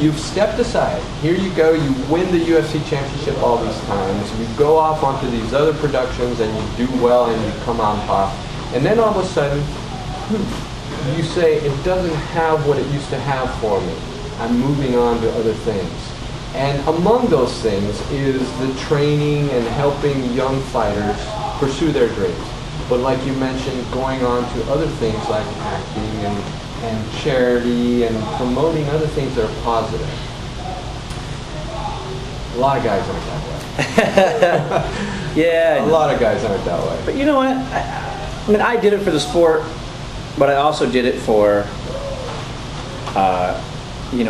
You've stepped aside. Here you go, you win the UFC championship all these times. You go off onto these other productions and you do well and you come on top. And then all of a sudden, you say, it doesn't have what it used to have for me. I'm moving on to other things. And among those things is the training and helping young fighters pursue their dreams. But like you mentioned, going on to other things like acting and charity and promoting other things that are positive. A lot of guys aren't that way. Yeah. A lot of guys aren't that way. But you know what? I mean, I did it for the sport, but I also did it for,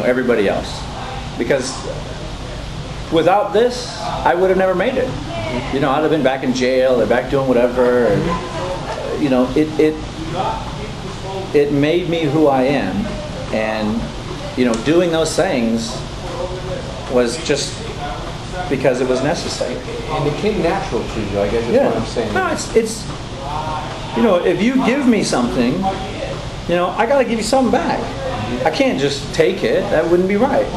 everybody else. Because without this, I would have never made it. I'd have been back in jail or back doing whatever. And, it made me who I am, and doing those things was just because it was necessary. And it came natural to you, I guess is what I'm saying. No, it's if you give me something, I got to give you something back. I can't just take it. That wouldn't be right.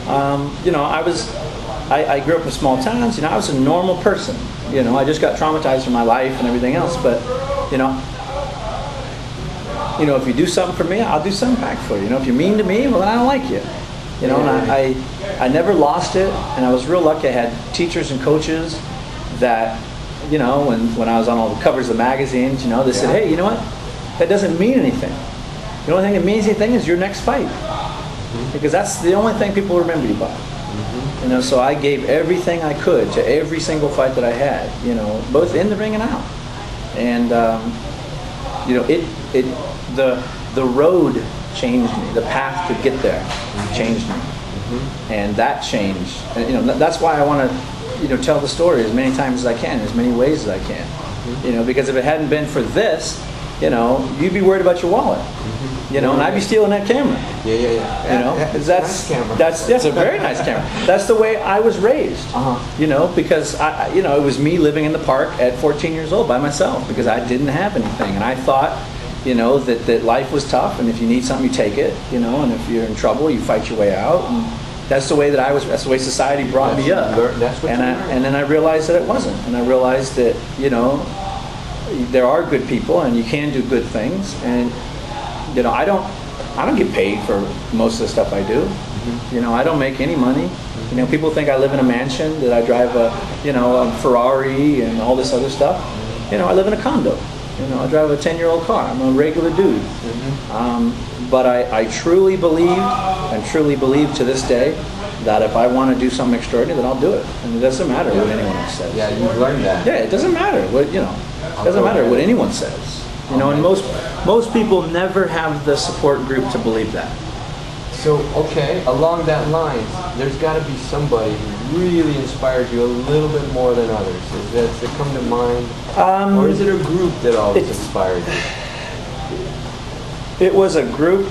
I grew up in small towns. I was a normal person. I just got traumatized from my life and everything else. But if you do something for me, I'll do something back for you. If you're mean to me, well, then I don't like you. And I never lost it, and I was real lucky. I had teachers and coaches that, when I was on all the covers of the magazines, they said, hey, you know what? That doesn't mean anything. The only thing that means anything is your next fight. Because that's the only thing people remember you by. So I gave everything I could to every single fight that I had, both in the ring and out. And, the road changed me. The path to get there changed me. And that changed. And, that's why I want to, tell the story as many times as I can, as many ways as I can. Because if it hadn't been for this, you'd be worried about your wallet. And I'd be stealing that camera. That's a nice camera. That's a very nice camera. That's the way I was raised. Because it was me living in the park at 14 years old by myself because I didn't have anything, and I thought, that life was tough, and if you need something, you take it, and if you're in trouble, you fight your way out. And that's the way that I was. That's the way society brought me up. And then I realized that it wasn't, and I realized that there are good people, and you can do good things, and I don't get paid for most of the stuff I do. I don't make any money. People think I live in a mansion, that I drive a Ferrari and all this other stuff. I live in a condo. I drive a 10-year-old car. I'm a regular dude. But I truly believe, and truly believe to this day, that if I want to do something extraordinary, then I'll do it. And it doesn't matter what anyone else says. Yeah, you've learned that. Yeah, it doesn't matter what It doesn't matter what anyone says. And most people never have the support group to believe that. So, okay, along that line, there's got to be somebody who really inspired you a little bit more than others. Does that come to mind? Or is it a group that always inspired you? It was a group.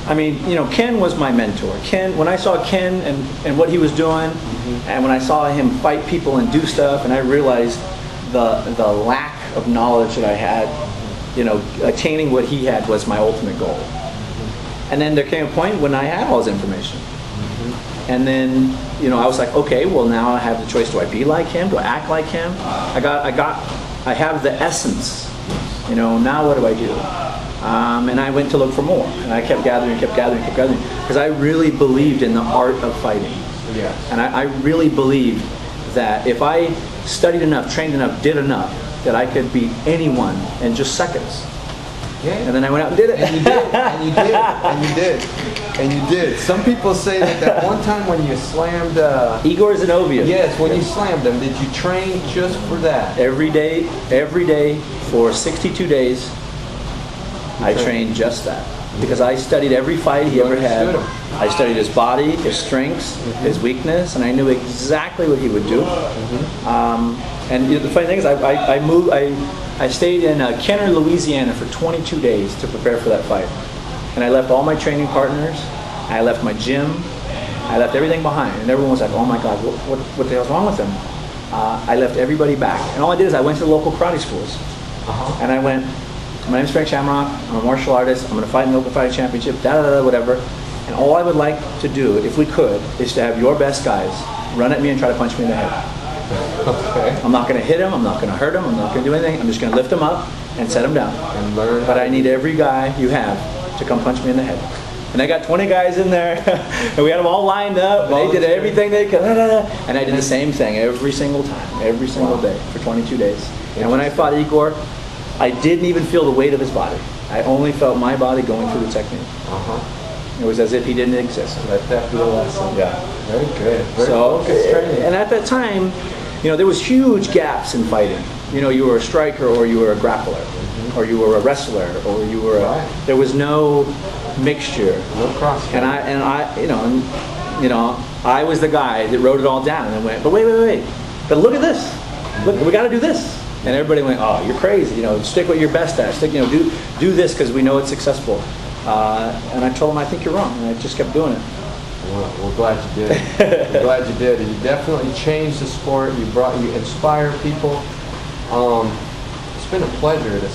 I mean, Ken was my mentor. Ken, when I saw Ken and what he was doing, and when I saw him fight people and do stuff, and I realized the lack of knowledge that I had, attaining what he had was my ultimate goal. And then there came a point when I had all his information. And then, I was like, okay, well now I have the choice. Do I be like him? Do I act like him? I have the essence. Now what do I do? And I went to look for more. And I kept gathering. Because I really believed in the art of fighting. Yeah. And I really believed that if I studied enough, trained enough, did enough, that I could beat anyone in just seconds. Yeah. And then I went out and did it. And you did. And you did. And you did. And you did. Some people say that one time when you slammed Igor Zinoviev. Yes, when you slammed him, did you train just for that? Every day for 62 days, I trained just that. Because I studied every fight he ever had. I studied his body, his strengths, his weakness, and I knew exactly what he would do. And the funny thing is, I stayed in Kenner, Louisiana for 22 days to prepare for that fight. And I left all my training partners, I left my gym, I left everything behind. And everyone was like, oh my God, what the hell's wrong with him? I left everybody back. And all I did is I went to the local karate schools. And I went, my name's Frank Shamrock, I'm a martial artist, I'm going to fight in the Open Fighting Championship, whatever. And all I would like to do, if we could, is to have your best guys run at me and try to punch me in the head. Okay. I'm not going to hit him. I'm not going to hurt him. I'm not going to do anything. I'm just going to lift him up and set him down. And learn. But I need every guy you have to come punch me in the head. And I got 20 guys in there, and we had them all lined up. And they did everything they could. And I did the same thing every single time, every single day for 22 days. And when I fought Igor, I didn't even feel the weight of his body. I only felt my body going through the technique. It was as if he didn't exist. Let that be a lesson. Yeah. Very good. Very So, focused training. and at that time, there was huge gaps in fighting. You were a striker, or you were a grappler, or you were a wrestler, or you were there was no mixture. No cross. And I was the guy that wrote it all down and went, but wait. But look at this. Look, we got to do this. And everybody went, oh, you're crazy. Stick what you're best at. Stick, do this because we know it's successful. And I told him, I think you're wrong. And I just kept doing it. Well, we're glad you did. We're glad you did. You definitely changed the sport. You inspire people. It's been a pleasure to